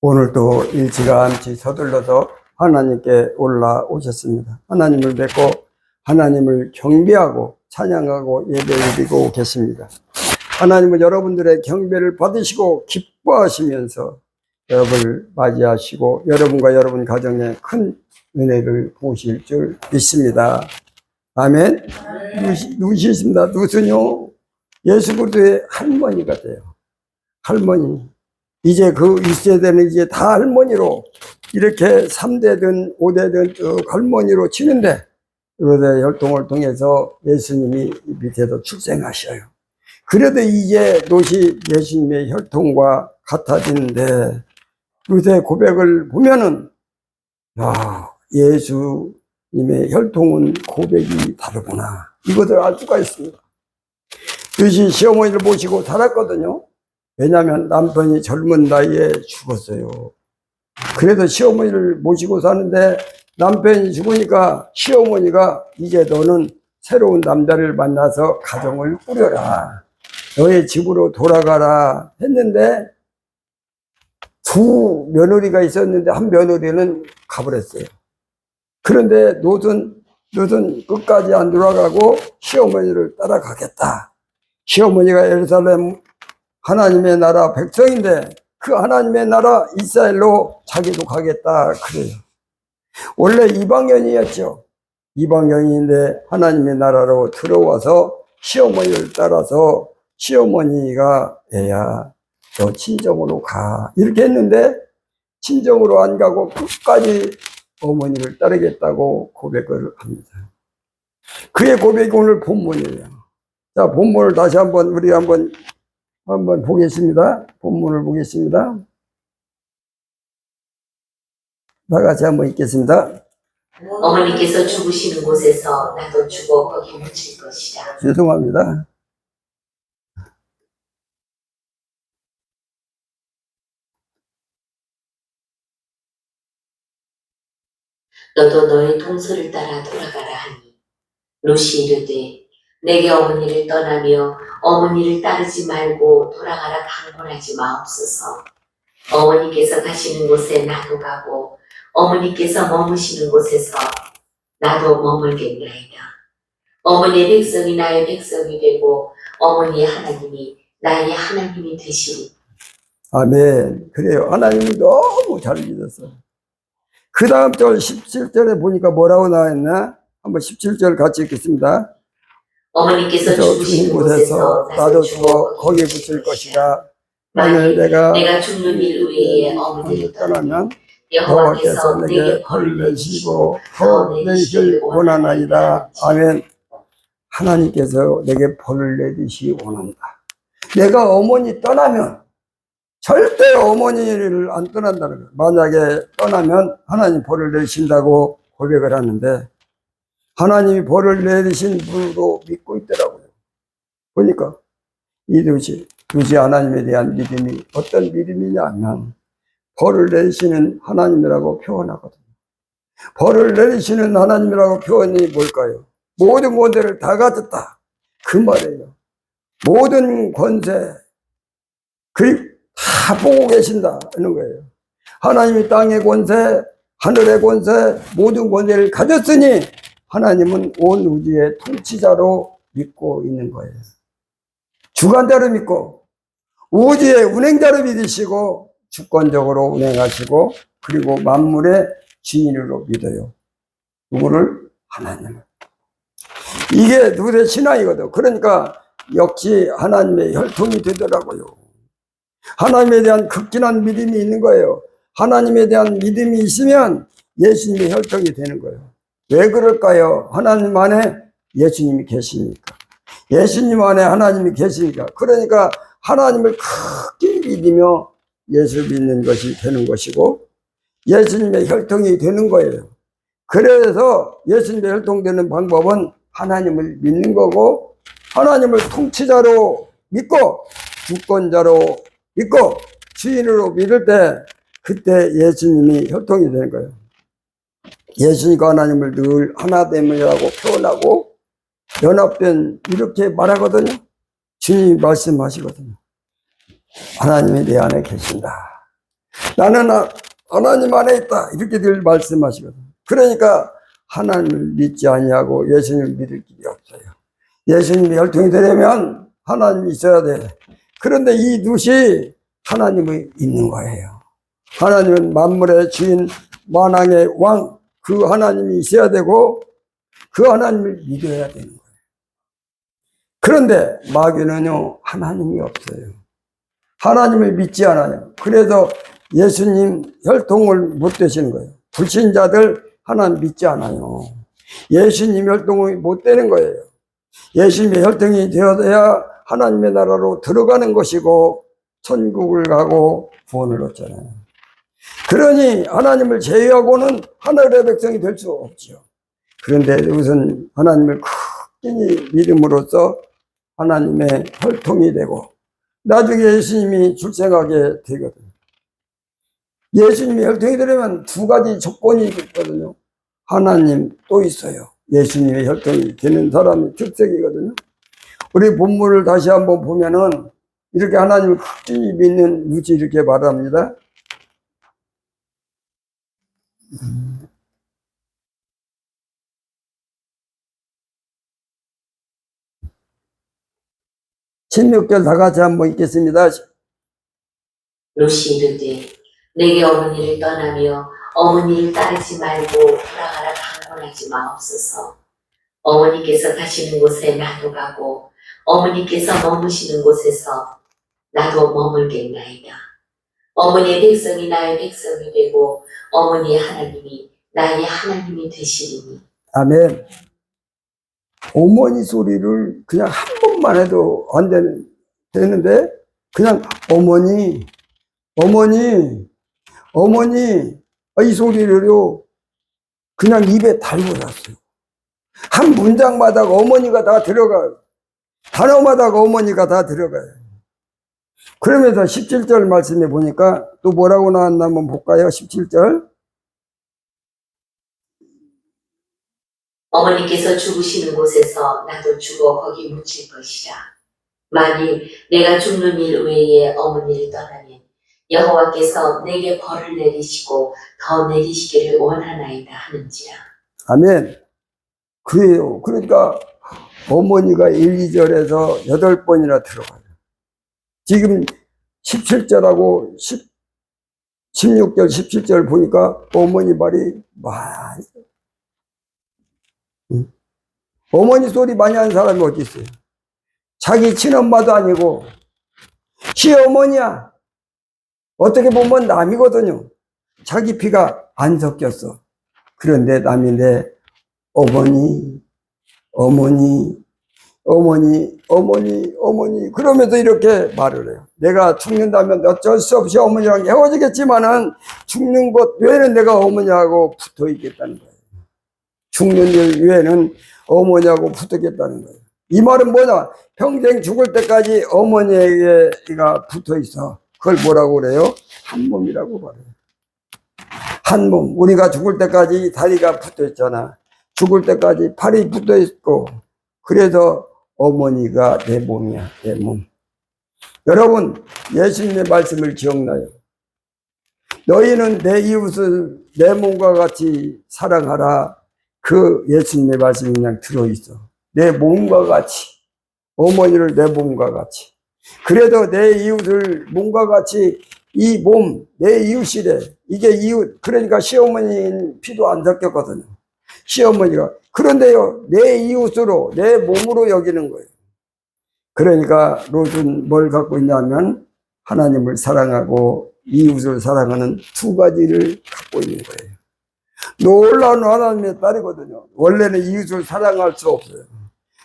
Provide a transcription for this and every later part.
오늘도 일찌감치 서둘러서 하나님께 올라오셨습니다. 하나님을 뵙고 하나님을 경배하고 찬양하고 예배드리고 계십니다. 하나님은 여러분들의 경배를 받으시고 기뻐하시면서 여러분을 맞이하시고 여러분과 여러분 가정에 큰 은혜를 보실 줄 믿습니다. 아멘. 누구시십니다? 누구시요? 예수 그리스도의 할머니가 돼요. 할머니. 이제 그 1세대는 이제 다 할머니로 이렇게 3대든 5대든 쭉 할머니로 치는데 그런데 혈통을 통해서 예수님이 밑에도 출생하셔요. 그래도 이제 노시 예수님의 혈통과 같아지는데 그새 고백을 보면은 예수님의 혈통은 고백이 다르구나. 이것을 알 수가 있습니다. 노시 시어머니를 모시고 살았거든요. 왜냐하면 남편이 젊은 나이에 죽었어요. 그래서 시어머니를 모시고 사는데 남편이 죽으니까 시어머니가 이제 너는 새로운 남자를 만나서 가정을 꾸려라. 너의 집으로 돌아가라 했는데 두 며느리가 있었는데 한 며느리는 가버렸어요. 그런데 너는 끝까지 안 돌아가고 시어머니를 따라가겠다. 시어머니가 예루살렘 하나님의 나라 백성인데 그 하나님의 나라 이스라엘로 자기도 가겠다 그래요. 원래 이방인이었죠. 이방인인데 하나님의 나라로 들어와서 시어머니를 따라서 시어머니가 애야 너 친정으로 가 이렇게 했는데 친정으로 안 가고 끝까지 어머니를 따르겠다고 고백을 합니다. 그의 고백이 오늘 본문이에요. 자, 본문을 다시 우리 한번 보겠습니다. 본문을 보겠습니다. 다 같이 한번 읽겠습니다. 어머니께서 죽으시는 곳에서 나도 죽어 거기 묻힐 것이라. 죄송합니다. 너도 너의 동서를 따라 돌아가라 하니 노시 이르되 내게 어머니를 떠나며 어머니를 따르지 말고 돌아가라 강권하지 마옵소서. 어머니께서 가시는 곳에 나도 가고 어머니께서 머무시는 곳에서 나도 머물겠나이다. 어머니의 백성이 나의 백성이 되고 어머니의 하나님이 나의 하나님이 되시리. 아멘. 그래요. 하나님이 너무 잘 믿었어요. 그 다음 절 17절에 보니까 뭐라고 나와있나? 한번 17절 같이 읽겠습니다. 어머니께서 죽으신 곳에서 나도 죽어 거기에 붙일 것이라. 만일 내가 죽는 일 외에 어머니를 떠나면 여호와께서 내게 벌을 내시고 더 내시길 원하나이다. 아멘. 하나님께서 내게 벌을 내리시 원한다. 내가 어머니 떠나면 절대 어머니를 안 떠난다는 거예요. 만약에 떠나면 하나님 벌을 내리신다고 고백을 하는데 하나님이 벌을 내리신 분도 믿고 있더라고요. 보니까 이 두지 하나님에 대한 믿음이 어떤 믿음이냐 하면 벌을 내리시는 하나님이라고 표현하거든요. 벌을 내리시는 하나님이라고 표현이 뭘까요? 모든 권세를 다 가졌다 그 말이에요. 모든 권세 그리고 다 보고 계신다 하는 거예요. 하나님이 땅의 권세, 하늘의 권세, 모든 권세를 가졌으니 하나님은 온 우주의 통치자로 믿고 있는 거예요. 주관자로 믿고 우주의 운행자로 믿으시고 주권적으로 운행하시고 그리고 만물의 주인으로 믿어요. 누구를? 하나님을. 이게 누구의 신앙이거든. 그러니까 역시 하나님의 혈통이 되더라고요. 하나님에 대한 극진한 믿음이 있는 거예요. 하나님에 대한 믿음이 있으면 예수님의 혈통이 되는 거예요. 왜 그럴까요? 하나님 안에 예수님이 계시니까. 예수님 안에 하나님이 계시니까. 그러니까 하나님을 크게 믿으며 예수 믿는 것이 되는 것이고 예수님의 혈통이 되는 거예요. 그래서 예수님의 혈통되는 방법은 하나님을 믿는 거고 하나님을 통치자로 믿고 주권자로 믿고 주인으로 믿을 때 그때 예수님이 혈통이 되는 거예요. 예수님과 하나님을 늘 하나됨이라고 표현하고 연합된 이렇게 말하거든요. 주님이 말씀하시거든요. 하나님이 내 안에 계신다. 나는 하나님 안에 있다. 이렇게 늘 말씀하시거든요. 그러니까 하나님을 믿지 아니하고 예수님을 믿을 길이 없어요. 예수님이 혈통이 되려면 하나님이 있어야 돼. 그런데 이 룻이 하나님이 있는 거예요. 하나님은 만물의 주인, 만왕의 왕, 그 하나님이 있어야 되고 그 하나님을 믿어야 되는 거예요. 그런데 마귀는요, 하나님이 없어요. 하나님을 믿지 않아요. 그래서 예수님 혈통을 못 되시는 거예요. 불신자들 하나님 믿지 않아요. 예수님 혈통이 못 되는 거예요. 예수님의 혈통이 되어야 하나님의 나라로 들어가는 것이고 천국을 가고 구원을 얻잖아요. 그러니 하나님을 제외하고는 하늘의 백성이 될 수 없죠. 그런데 우선 하나님을 크게 믿음으로써 하나님의 혈통이 되고 나중에 예수님이 출생하게 되거든요. 예수님이 혈통이 되려면 두 가지 조건이 있거든요. 하나님 또 있어요. 예수님의 혈통이 되는 사람의 특색이거든요. 우리 본문을 다시 한번 보면은 이렇게 하나님을 크게 믿는 룻이 이렇게 말합니다. 16절 다 같이 한번 읽겠습니다. 롯이 이르되 내게 어머니를 떠나며 어머니를 따르지 말고 돌아가라 강권하지 마옵소서. 어머니께서 가시는 곳에 나도 가고 어머니께서 머무시는 곳에서 나도 머물겠나이다. 어머니의 백성이 나의 백성이 되고 어머니의 하나님이 나의 하나님이 되시리니. 아멘. 어머니 소리를 그냥 한 번만 해도 안 되는데 그냥 어머니 이 소리를요 그냥 입에 달고 놨어요. 한 문장마다 어머니가 다 들어가요. 단어마다 어머니가 다 들어가요. 그러면서 17절 말씀에 보니까 또 뭐라고 나왔나 한번 볼까요? 17절. 어머니께서 죽으시는 곳에서 나도 죽어 거기 묻힐 것이라. 만일 내가 죽는 일 외에 어머니를 떠나면 여호와께서 내게 벌을 내리시고 더 내리시기를 원하나이다 하는지라. 아멘. 그래요. 그러니까 어머니가 1, 2절에서 8번이나 들어가요. 지금 17절하고 16절, 17절 보니까 어머니 말이 많이 어머니 소리 많이 하는 사람이 어디 있어요? 자기 친엄마도 아니고 시어머니야. 어떻게 보면 남이거든요. 자기 피가 안 섞였어. 그런데 남인데 어머니 그러면서 이렇게 말을 해요. 내가 죽는다면 어쩔 수 없이 어머니랑 헤어지겠지만은 죽는 것 외에는 내가 어머니하고 붙어 있겠다는 거예요. 죽는 일 외에는 어머니하고 붙었겠다는 거예요. 이 말은 뭐냐? 평생 죽을 때까지 어머니에게가 붙어 있어. 그걸 뭐라고 그래요? 한 몸이라고 말해요. 한 몸. 우리가 죽을 때까지 다리가 붙어 있잖아. 죽을 때까지 팔이 붙어 있고, 그래서 어머니가 내 몸이야, 내 몸. 여러분, 예수님의 말씀을 기억나요? 너희는 내 이웃을 내 몸과 같이 사랑하라. 그 예수님의 말씀이 그냥 들어있어. 내 몸과 같이. 어머니를 내 몸과 같이. 그래도 내 이웃을 몸과 같이 이 몸, 내 이웃이래. 이게 이웃. 그러니까 시어머니는 피도 안 섞였거든요. 시어머니가. 그런데요, 내 이웃으로, 내 몸으로 여기는 거예요. 그러니까 롯은 뭘 갖고 있냐면 하나님을 사랑하고 이웃을 사랑하는 두 가지를 갖고 있는 거예요. 놀라운 하나님의 딸이거든요. 원래는 이웃을 사랑할 수 없어요.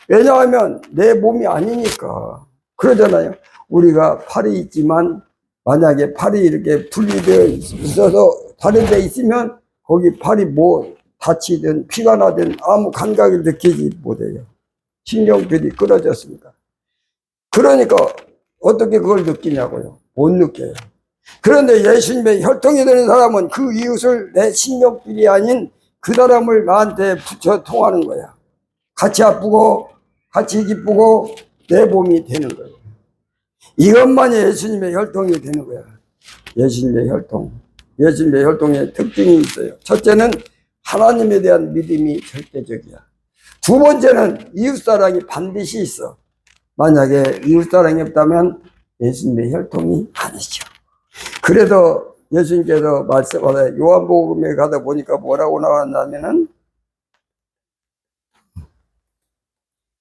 왜냐하면 내 몸이 아니니까. 그러잖아요. 우리가 팔이 있지만 만약에 팔이 이렇게 분리되어 있어서 다른 데 있으면 거기 팔이 뭐 다치든 피가 나든 아무 감각을 느끼지 못해요. 신경들이 끊어졌으니까. 그러니까 어떻게 그걸 느끼냐고요. 못 느껴요. 그런데 예수님의 혈통이 되는 사람은 그 이웃을 내 신경들이 아닌 그 사람을 나한테 붙여 통하는 거야. 같이 아프고 같이 기쁘고 내 몸이 되는 거예요. 이것만이 예수님의 혈통이 되는 거야. 예수님의 혈통. 예수님의 혈통에 특징이 있어요. 첫째는 하나님에 대한 믿음이 절대적이야. 두 번째는 이웃사랑이 반드시 있어. 만약에 이웃사랑이 없다면 예수님의 혈통이 아니죠. 그래서 예수님께서 말씀하다 요한복음에 가다 보니까 뭐라고 나왔냐면은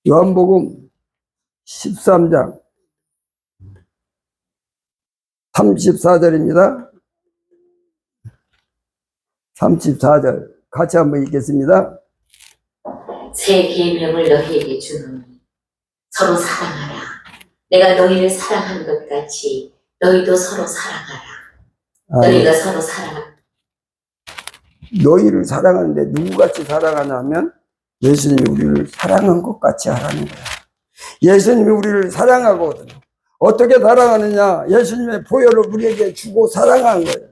요한복음 13장 34절입니다. 34절 같이 한번 읽겠습니다. 새 계명을 너희에게 주노니 서로 사랑하라. 내가 너희를 사랑한 것 같이 너희도 서로 사랑하라. 너희가 서로 너희를 사랑하는데 누구같이 사랑하냐면 예수님이 우리를 사랑한 것 같이 하라는 거야. 예수님이 우리를 사랑하거든요. 어떻게 사랑하느냐? 예수님의 보혈을 우리에게 주고 사랑한 거예요.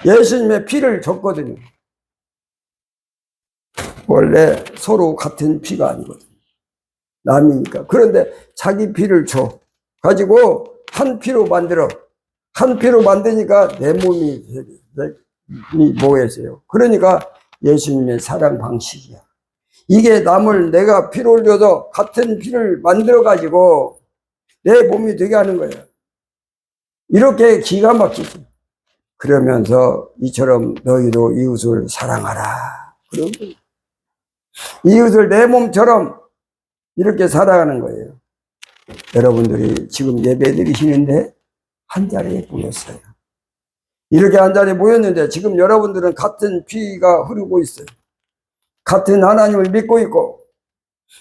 예수님의 피를 줬거든요. 원래 서로 같은 피가 아니거든요. 남이니까. 그런데 자기 피를 줘 가지고 한 피로 만들어. 한 피로 만드니까 내 몸이 뭐겠어요? 그러니까 예수님의 사랑 방식이야. 이게 남을 내가 피를 흘려서 같은 피를 만들어 가지고 내 몸이 되게 하는 거예요. 이렇게 기가 막히지. 그러면서 이처럼 너희도 이웃을 사랑하라. 그런 거예요. 이웃을 내 몸처럼 이렇게 살아가는 거예요. 여러분들이 지금 예배 드리시는데 한 자리에 모였어요. 이렇게 한 자리에 모였는데 지금 여러분들은 같은 피가 흐르고 있어요. 같은 하나님을 믿고 있고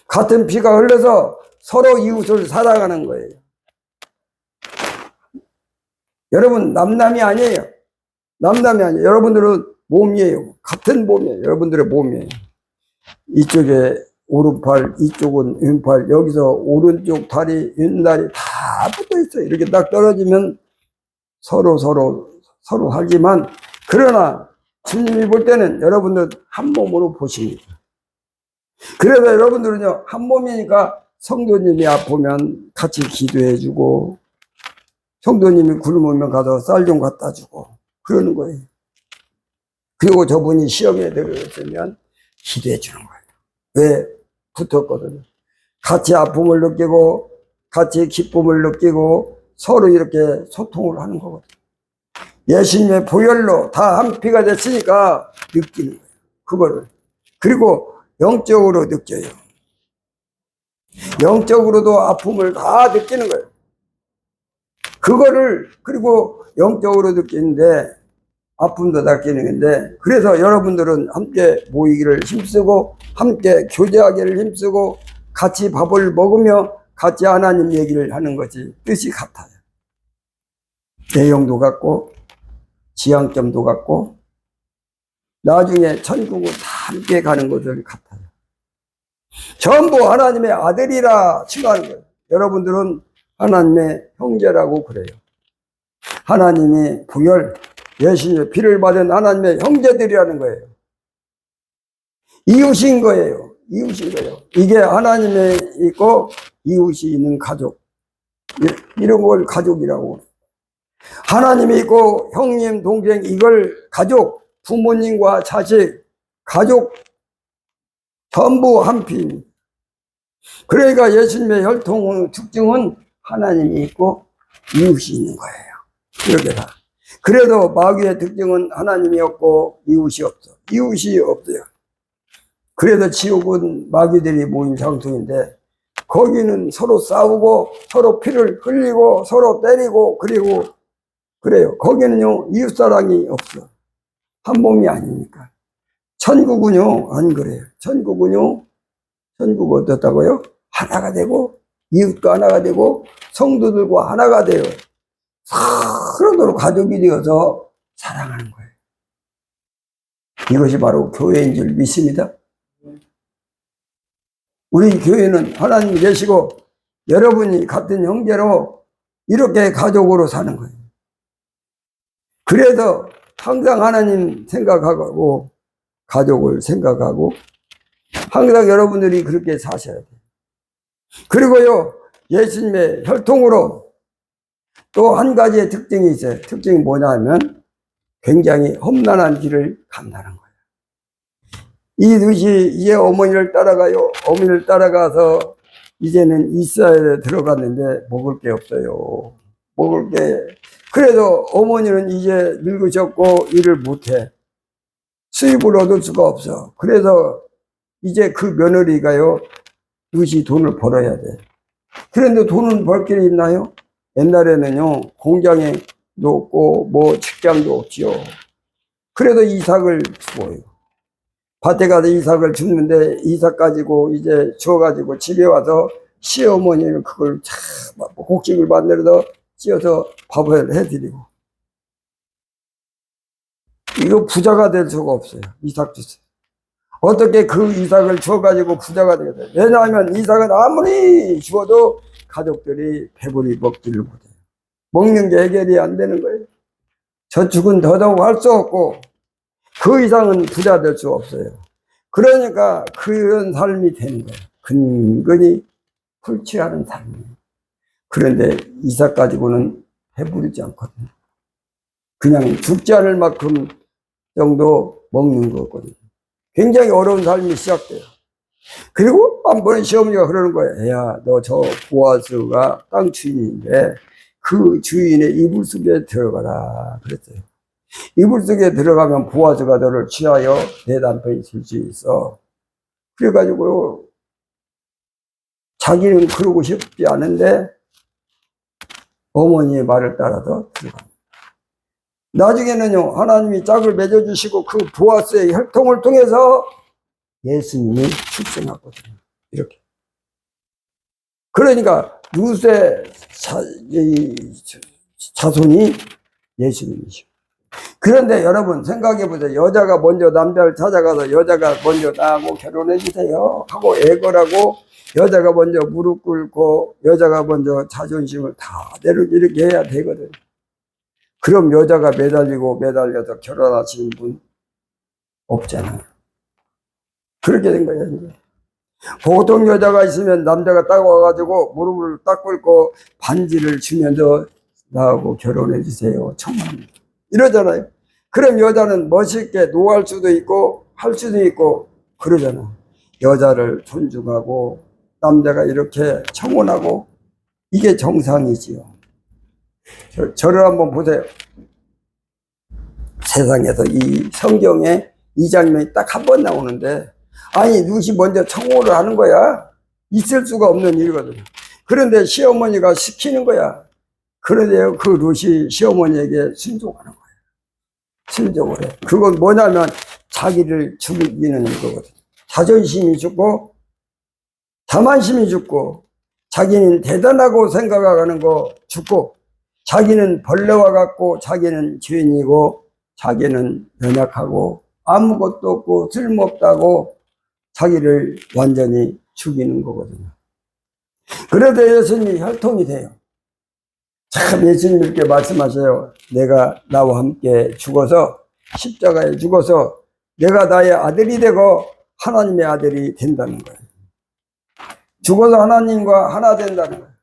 같은 피가 흘러서 서로 이웃을 사랑하는 거예요. 여러분 남남이 아니에요. 남남이 아니에요. 여러분들은 몸이에요. 같은 몸이에요. 여러분들의 몸이에요. 이쪽에 오른팔, 이쪽은 왼팔, 여기서 오른쪽 다리, 왼다리 다 붙어 있어요. 이렇게 딱 떨어지면 서로 하지만, 그러나 주님이 볼 때는 여러분들 한 몸으로 보십니다. 그래서 여러분들은요, 한 몸이니까 성도님이 아프면 같이 기도해 주고, 성도님이 굶으면 가서 쌀 좀 갖다 주고, 그러는 거예요. 그리고 저분이 시험에 들어있으면 기도해 주는 거예요. 왜? 붙었거든요. 같이 아픔을 느끼고 같이 기쁨을 느끼고 서로 이렇게 소통을 하는 거거든요. 예수님의 보혈로 다 한 피가 됐으니까 느끼는 거예요. 그거를. 그리고 영적으로 느껴요. 영적으로도 아픔을 다 느끼는 거예요. 그거를 그리고 영적으로 느끼는데 아픔도 느끼는 건데, 그래서 여러분들은 함께 모이기를 힘쓰고 함께 교제하기를 힘쓰고 같이 밥을 먹으며 같이 하나님 얘기를 하는 것이 뜻이 같아요. 내용도 같고 지향점도 같고 나중에 천국을 다 함께 가는 것을 같아요. 전부 하나님의 아들이라 칭하는 거예요. 여러분들은 하나님의 형제라고 그래요. 하나님이 부열 예수님의 피를 받은 하나님의 형제들이라는 거예요. 이웃인 거예요. 이웃인 거예요. 이게 하나님에 있고 이웃이 있는 가족. 이런 걸 가족이라고. 하나님이 있고 형님, 동생, 이걸 가족, 부모님과 자식, 가족 전부 한 피. 그러니까 예수님의 혈통 특징은 하나님이 있고 이웃이 있는 거예요. 이렇게 다. 그래도 마귀의 특징은 하나님이 없고 이웃이 없어. 이웃이 없어요. 그래서 지옥은 마귀들이 모인 장소인데 거기는 서로 싸우고 서로 피를 흘리고 서로 때리고 그리고 그래요. 거기는요 이웃사랑이 없어. 한 몸이 아니니까. 천국은요 안 그래요. 천국은요 어떻다고요? 하나가 되고 이웃과 하나가 되고 성도들과 하나가 돼요. 서로서로 가족이 되어서 사랑하는 거예요. 이것이 바로 교회인 줄 믿습니다. 우리 교회는 하나님이 계시고 여러분이 같은 형제로 이렇게 가족으로 사는 거예요. 그래서 항상 하나님 생각하고 가족을 생각하고 항상 여러분들이 그렇게 사셔야 돼요. 그리고요 예수님의 혈통으로 또 한 가지의 특징이 있어요. 특징이 뭐냐면 굉장히 험난한 길을 간다는 거예요. 이 룻이 이제 어머니를 따라가요. 어머니를 따라가서 이제는 이스라엘에 들어갔는데 먹을 게 없어요. 먹을 게. 그래도 어머니는 이제 늙으셨고 일을 못해. 수입을 얻을 수가 없어. 그래서 이제 그 며느리가요, 룻이 돈을 벌어야 돼. 그런데 돈은 벌 길이 있나요? 옛날에는요, 공장에도 없고, 뭐, 직장도 없지요. 그래도 이삭을 주어요. 밭에 가서 이삭을 줍는데, 이삭 가지고 이제 주워가지고 집에 와서 시어머니는 그걸 참, 곡식을 만들어서 찧어서 밥을 해드리고. 이거 부자가 될 수가 없어요. 이삭 주세요. 어떻게 그 이삭을 주워가지고 부자가 되겠어요? 왜냐하면 이삭은 아무리 주어도 가족들이 배불리 먹지를 못해요. 먹는 게 해결이 안 되는 거예요. 저축은 더더욱 할 수 없고 그 이상은 부자 될 수 없어요. 그러니까 그런 삶이 되는 거예요. 근근히 풀취하는 삶이에요. 그런데 이삭 가지고는 배부르지 않거든요. 그냥 죽지 않을 만큼 정도 먹는 거거든요. 굉장히 어려운 삶이 시작돼요. 그리고 한 번에 시어머니가 그러는 거예요. 야, 너 저 보아스가 땅 주인인데 그 주인의 이불 속에 들어가라 그랬어요. 이불 속에 들어가면 보아스가 너를 취하여 내 남편이 될 수 있어. 그래가지고 자기는 그러고 싶지 않은데 어머니의 말을 따라서 들어갑니다. 나중에는요, 하나님이 짝을 맺어주시고 그 보아스의 혈통을 통해서 예수님이 출생하거든요. 이렇게. 그러니까 룻의 자손이 예수님이죠. 그런데 여러분 생각해 보세요. 여자가 먼저 남자를 찾아가서 여자가 먼저 나하고 결혼해 주세요 하고 애걸하고 여자가 먼저 무릎 꿇고 여자가 먼저 자존심을 다 내려 이렇게 해야 되거든요. 그럼 여자가 매달려서 결혼하시는 분 없잖아요. 그렇게 된 거예요. 이제. 보통 여자가 있으면 남자가 딱 와가지고 무릎을 딱 꿇고 반지를 주면서 나하고 결혼해 주세요. 청합니다. 이러잖아요. 그럼 여자는 멋있게 노할 수도 있고 할 수도 있고 그러잖아. 여자를 존중하고 남자가 이렇게 청혼하고 이게 정상이지요. 저를 한번 보세요. 세상에서 이 성경에 이 장면이 딱 한 번 나오는데 아니 룻이 먼저 청혼을 하는 거야. 있을 수가 없는 일이거든요. 그런데 시어머니가 시키는 거야. 그런데 그 룻이 시어머니에게 순종하는 거예요. 순종을 해. 그건 뭐냐면 자기를 죽이는 거거든요. 자존심이 죽고 자만심이 죽고 자기는 대단하고 생각하는 거 죽고 자기는 벌레와 같고 자기는 죄인이고 자기는 연약하고 아무것도 없고 쓸모없다고 자기를 완전히 죽이는 거거든요. 그래도 예수님이 혈통이 돼요. 참 예수님 이렇게 말씀하세요. 내가 나와 함께 죽어서 십자가에 죽어서 내가 나의 아들이 되고 하나님의 아들이 된다는 거예요. 죽어서 하나님과 하나 된다는 거예요.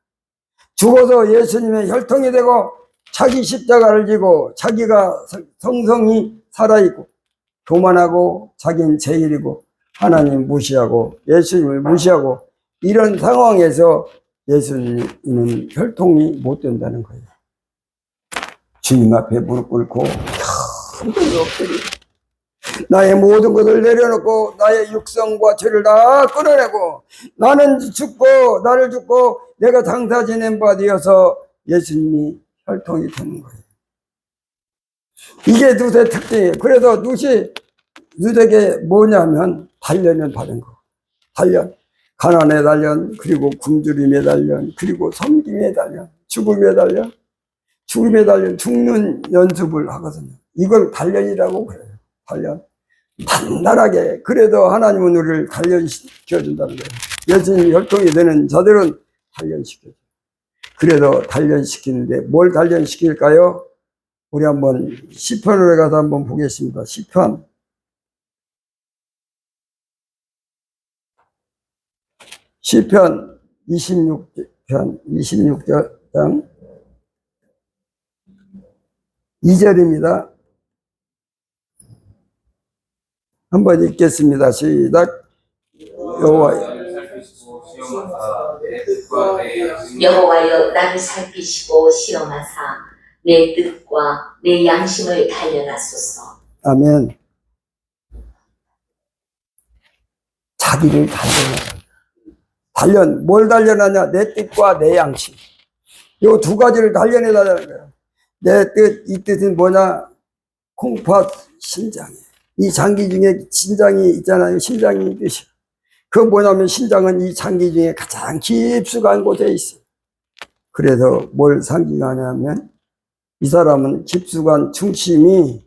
죽어서 예수님의 혈통이 되고 자기 십자가를 지고 자기가 성성이 살아있고 교만하고 자기는 제일이고 하나님 무시하고 예수님을 무시하고 이런 상황에서 예수님은 혈통이 못 된다는 거예요. 주님 앞에 무릎 꿇고 힘들게 엎드리고 나의 모든 것을 내려놓고 나의 육성과 죄를 다 끊어내고 나는 죽고 나를 죽고 내가 장사 지낸 바 되어서 예수님이 혈통이 되는 거예요. 이게 룻의 특징이에요. 그래서 룻에게 뭐냐면 단련을 받은 거. 단련. 가난의 단련, 그리고 굶주림의 단련, 그리고 섬김의 단련, 죽음의 단련, 죽는 연습을 하거든요. 이걸 단련이라고 그래요. 단련. 단단하게. 그래도 하나님은 우리를 단련시켜준다는 거예요. 예수님 혈통이 되는 자들은 단련시켜줘요. 그래도 단련시키는데 뭘 단련시킬까요? 우리 한번 시편으로 가서 한번 보겠습니다. 시편 26장 2절입니다. 한번 읽겠습니다. 시작. 여호와여 나를 살피시고 시험하사 내 뜻과 내 양심을 단련하소서. 아멘. 자기를 뭘 단련하냐? 내 뜻과 내 양심. 요 두 가지를 단련해 달라는 거야. 내 뜻, 이 뜻은 뭐냐? 콩팥 신장이에요. 이 장기 중에 신장이 있잖아요. 신장이 뜻이야. 그건 뭐냐면 신장은 이 장기 중에 가장 깊숙한 곳에 있어. 그래서 뭘 상징하냐면 이 사람은 깊숙한 중심이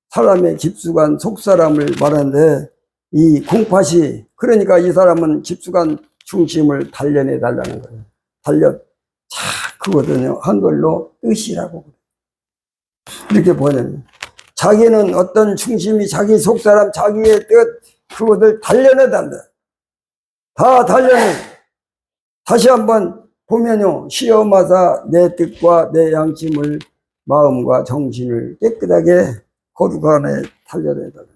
사람의 깊숙한 속사람을 말하는데 이 콩팥이 그러니까 이 사람은 깊숙한 중심을 단련해 달라는 거예요. 그거든요. 한글로 뜻이라고 그래요. 이렇게 보면 자기는 어떤 중심이 자기 속사람 자기의 뜻 그것을 단련해 달라. 다 단련해. 다시 한번 보면요. 시험하사 내 뜻과 내 양심을 마음과 정신을 깨끗하게 거룩하게 단련해 달라.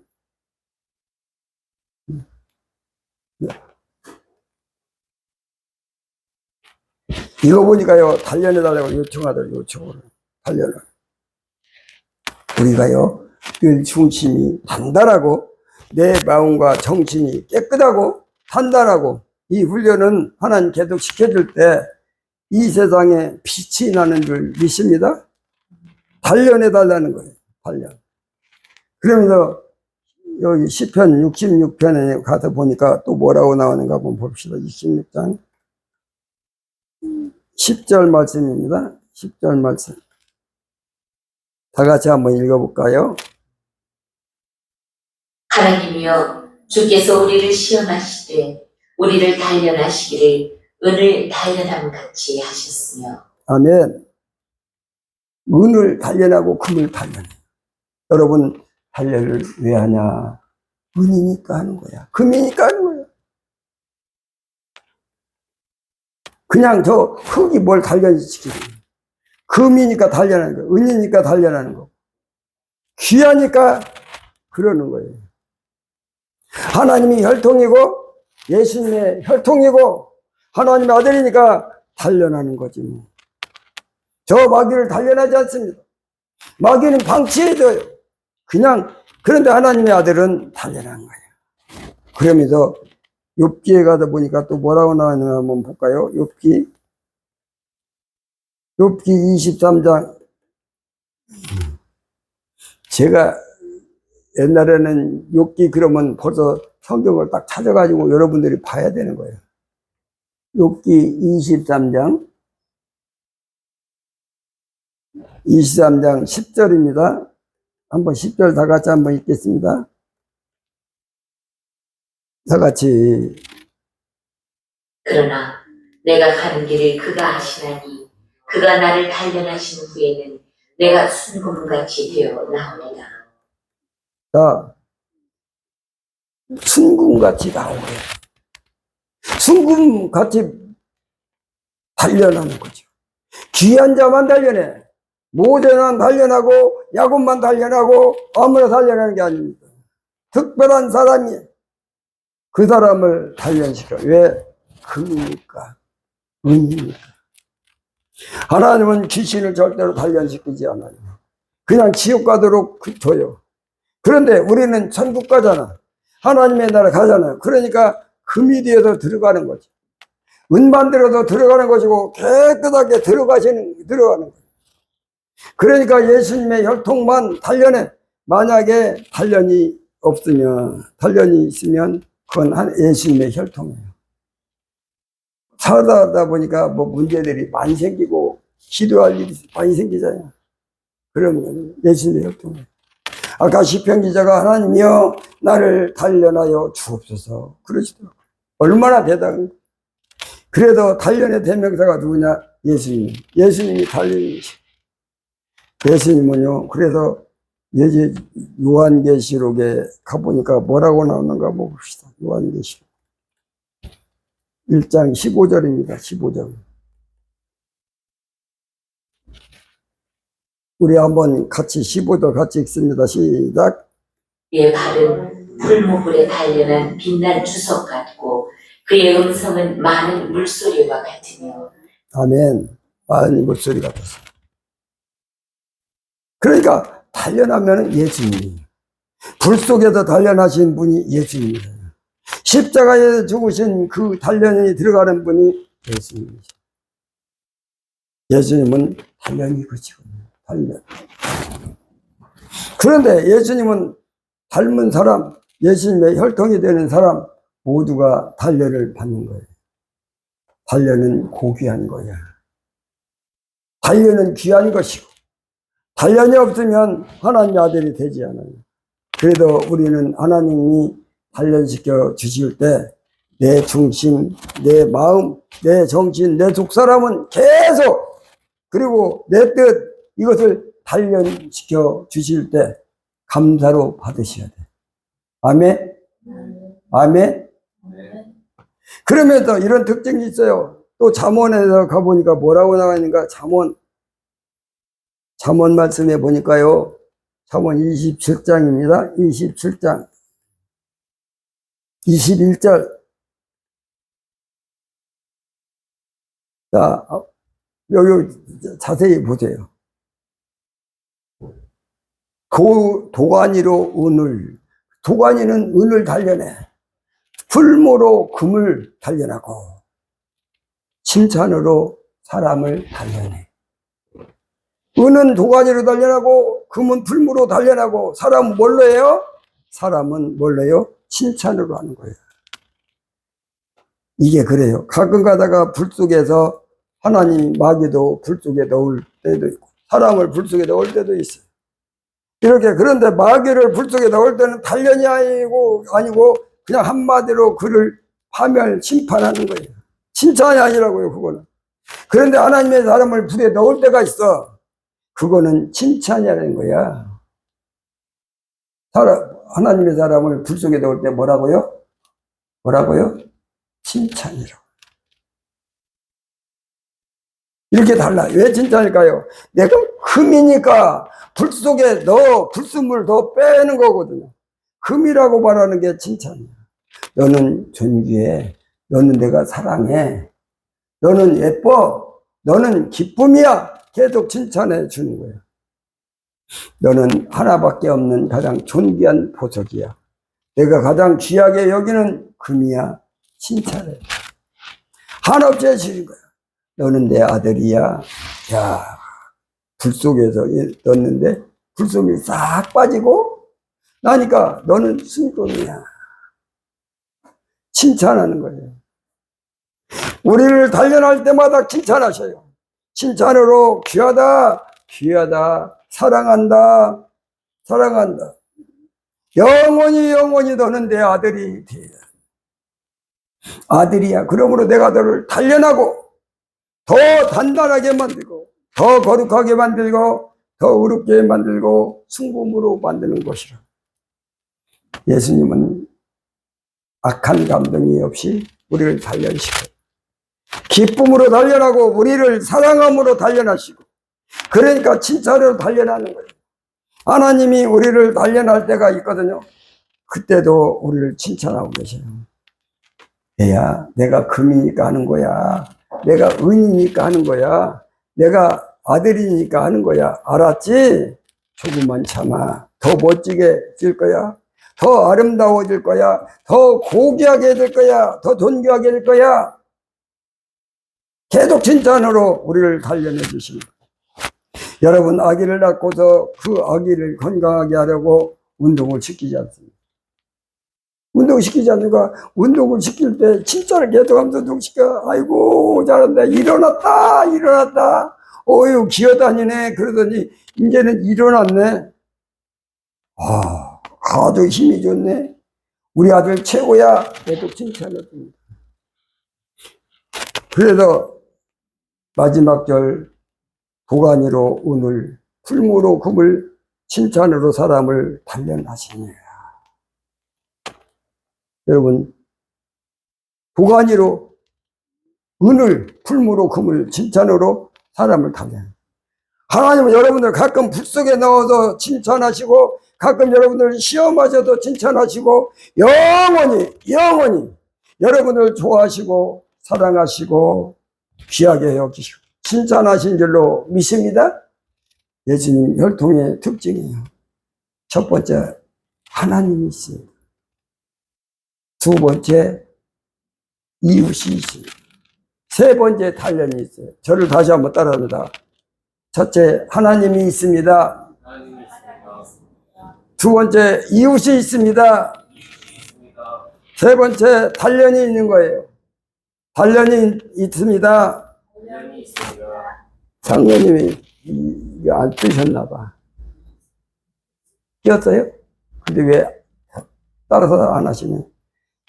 이거 보니까요, 단련해달라고 요청을. 단련을. 우리가요, 늘 중심이 단단하고, 내 마음과 정신이 깨끗하고, 단단하고, 이 훈련은 하나님 계속 시켜줄 때, 이 세상에 빛이 나는 줄 믿습니다. 단련해달라는 거예요, 단련. 그러면서, 여기 시편 66편에 가서 보니까 또 뭐라고 나오는가 한번 봅시다. 26장. 10절 말씀입니다. 10절 말씀. 다 같이 한번 읽어볼까요? 하나님이여 주께서 우리를 시험하시되 우리를 단련하시기를 은을 단련함 같이 하셨으며. 아멘. 은을 단련하고 금을 단련해. 여러분 단련을 왜 하냐? 은이니까 하는 거야. 금이니까 하는 거야. 그냥 저 흙이 뭘 단련시키는 거야. 금이니까 단련하는 거야. 은이니까 단련하는 거. 귀하니까 그러는 거예요. 하나님이 혈통이고 예수님의 혈통이고 하나님의 아들이니까 단련하는 거지 뭐. 저 마귀를 단련하지 않습니다. 마귀는 방치해줘요. 그냥 그런데 하나님의 아들은 단련한 거예요. 그러면서 욥기에 가다 보니까 또 뭐라고 나왔는가 한번 볼까요? 욥기 23장. 제가 옛날에는 욥기 그러면 벌써 성경을 딱 찾아가지고 여러분들이 봐야 되는 거예요. 욥기 23장 10절입니다. 한번 10절 다 같이 한번 읽겠습니다. 다 같이. 그러나 내가 가는 길을 그가 하시나니 그가 나를 단련하신 후에는 내가 순금같이 되어 나오리라. 자, 순금같이 나오래. 순금같이 단련하는 거죠. 귀한 자만 단련해. 모자만 단련하고 야곱만 단련하고 아무나 단련하는 게 아닙니다. 특별한 사람이 그 사람을 단련시켜. 왜? 금이니까, 은이니까. 하나님은 귀신을 절대로 단련시키지 않아요. 그냥 지옥 가도록 줘요. 그런데 우리는 천국 가잖아. 하나님의 나라 가잖아요. 그러니까 금이 되어서 들어가는 거지. 은만 들어도 들어가는 것이고 깨끗하게 들어가는 거예요. 그러니까 예수님의 혈통만 단련해. 만약에 단련이 없으면, 단련이 있으면 그건 예수님의 혈통이에요. 살다 보니까 뭐 문제들이 많이 생기고 기도할 일이 많이 생기잖아요. 그러면 예수님의 혈통이에요. 아까 시편 기자가 하나님이여 나를 단련하여 주옵소서 그러시더라고요. 얼마나 대단한. 그래도 단련의 대명사가 누구냐? 예수님. 예수님이 단련이시. 예수님은요. 그래서 요한계시록에 가보니까 뭐라고 나오는가 한번 봅시다. 요한계시록 1장 15절입니다. 15절. 우리 한번 같이 15도 같이 읽습니다. 시작. 그의 발은 풀무불에 단련한 빛난 주석 같고 그의 음성은 많은 물소리와 같으며. 아멘. 많은 목소리 같았어. 그러니까 단련하면 예수님. 불 속에서 단련하신 분이 예수님이에요. 십자가에 죽으신 그 단련이 들어가는 분이 예수님이죠. 예수님은 단련이 그치고 단련. 그런데 예수님은 닮은 사람, 예수님의 혈통이 되는 사람 모두가 단련을 받는 거예요. 단련은 고귀한 거야. 단련은 귀한 것이고 단련이 없으면 하나님의 아들이 되지 않아요. 그래도 우리는 하나님이 단련시켜 주실 때 내 중심, 내 마음, 내 정신, 내 속사람은 계속 그리고 내 뜻 이것을 단련시켜 주실 때 감사로 받으셔야 돼. 아멘? 아멘? 그러면서 이런 특징이 있어요. 또 잠언에서 가보니까 뭐라고 나와있는가? 잠언 말씀해 보니까요. 잠언 27장입니다. 27장 21절. 자, 여기 자세히 보세요. 도가니로 은을, 도가니는 은을 단련해. 풀무로 금을 단련하고 칭찬으로 사람을 단련해. 은은 도가니로 단련하고 금은 풀무로 단련하고 사람은 뭘로 해요? 사람은 뭘로 해요? 칭찬으로 하는 거예요. 이게 그래요. 가끔 가다가 불 속에서 하나님 마귀도 불 속에 넣을 때도 있고 사람을 불 속에 넣을 때도 있어요. 이렇게 그런데 마귀를 불 속에 넣을 때는 단련이 아니고 그냥 한마디로 그를 파멸 심판하는 거예요. 칭찬이 아니라고요. 그거는. 그런데 하나님의 사람을 불에 넣을 때가 있어. 그거는 칭찬이라는 거야. 하나님의 사람을 불 속에 넣을 때 뭐라고요? 칭찬이라고. 이렇게 달라. 왜 칭찬일까요? 내가 금이니까 불 속에 넣어 불순물 더 빼는 거거든요. 금이라고 말하는 게 칭찬이야. 너는 존귀해. 너는 내가 사랑해. 너는 예뻐. 너는 기쁨이야. 계속 칭찬해 주는 거예요. 너는 하나밖에 없는 가장 존귀한 보석이야. 내가 가장 귀하게 여기는 금이야. 칭찬해. 한없이 해주는 거야. 너는 내 아들이야. 야, 불 속에서 넣었는데 불속이 싹 빠지고 나니까 너는 순금이야. 칭찬하는 거예요. 우리를 단련할 때마다 칭찬하셔요. 칭찬으로 귀하다, 귀하다, 사랑한다, 사랑한다. 영원히 너는 내 아들이 돼. 아들이야. 그러므로 내가 너를 단련하고 더 단단하게 만들고 더 거룩하게 만들고 더 의롭게 만들고 순금으로 만드는 것이라. 예수님은 악한 감동이 없이 우리를 단련시켜 기쁨으로 단련하고 우리를 사랑함으로 단련하시고 그러니까 칭찬으로 단련하는 거예요. 하나님이 우리를 단련할 때가 있거든요. 그때도 우리를 칭찬하고 계셔요. 얘야, 내가 금이니까 하는 거야. 내가 은이니까 하는 거야. 내가 아들이니까 하는 거야. 알았지? 조금만 참아. 더 멋지게 될 거야. 더 아름다워질 거야. 더 고귀하게 될 거야. 더 존귀하게 될 거야. 계속 칭찬으로 우리를 단련해 주십니다. 여러분, 아기를 낳고서 그 아기를 건강하게 하려고 운동을 시키지 않습니다. 운동을 시키지 않으니까 운동을 시킬 때 칭찬을 계속하면서 운동시켜. 아이고 잘한다. 일어났다. 어휴 기어다니네. 그러더니 이제는 일어났네. 아주 힘이 좋네. 우리 아들 최고야. 계속 칭찬해줍니다. 그래서 마지막 절 도가니로 은을 풀무로 금을 칭찬으로 사람을 단련하시니라. 여러분, 도가니로 은을 풀무로 금을 칭찬으로 사람을 단련. 하나님은 여러분들 가끔 불 속에 넣어서 칭찬하시고 가끔 여러분들 시험하셔도 칭찬하시고 영원히 여러분을 좋아하시고 사랑하시고 귀하게 여기시고 칭찬하신 줄로 믿습니다. 예수님 혈통의 특징이에요. 첫 번째, 하나님이 있습니다. 두 번째, 이웃이 있습니다. 세 번째, 단련이 있어요. 저를 다시 한번 따라합니다. 첫째, 하나님이 있습니다. 두 번째, 이웃이 있습니다. 세 번째, 단련이 있는 거예요. 단련이 있습니다. 장로님이 이거 안 뜨셨나 봐. 띄었어요? 근데 왜 따라서 안 하시네?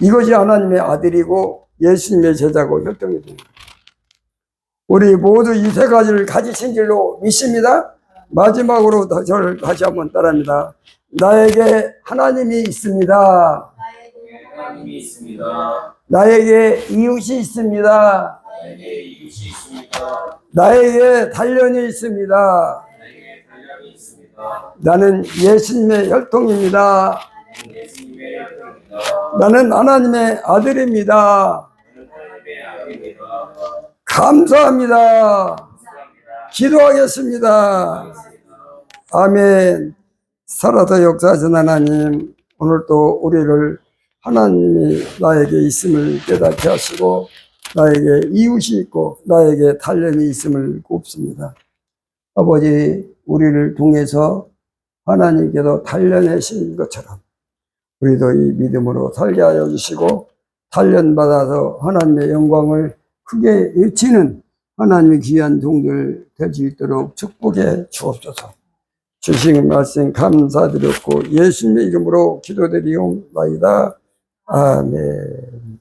이것이 하나님의 아들이고 예수님의 제자고 혈통이 됩니다. 우리 모두 이 세 가지를 가지신 줄로 믿습니다. 마지막으로 저를 다시 한번 따라합니다. 나에게 하나님이 있습니다. 하나님이 있습니다. 나에게 이웃이 있습니다. 나에게 이웃이 있습니다. 나에게 단련이 있습니다. 나에게 단련이 있습니다. 나는 예수님의 혈통입니다. 예수님의 혈통입니다. 나는 하나님의 아들입니다. 나는 하나님의 아들입니다. 감사합니다. 감사합니다. 기도하겠습니다. 아멘. 살아서 역사하신 하나님, 오늘도 우리를 하나님이 나에게 있음을 깨닫게 하시고 나에게 이웃이 있고 나에게 단련이 있음을 굽습니다. 아버지, 우리를 통해서 하나님께서 단련하신 것처럼 우리도 이 믿음으로 살게 하여 주시고 단련받아서 하나님의 영광을 크게 외치는 하나님의 귀한 종들 될 수 있도록 축복해 주옵소서. 주신 말씀 감사드렸고 예수님의 이름으로 기도드리옵나이다. 아멘.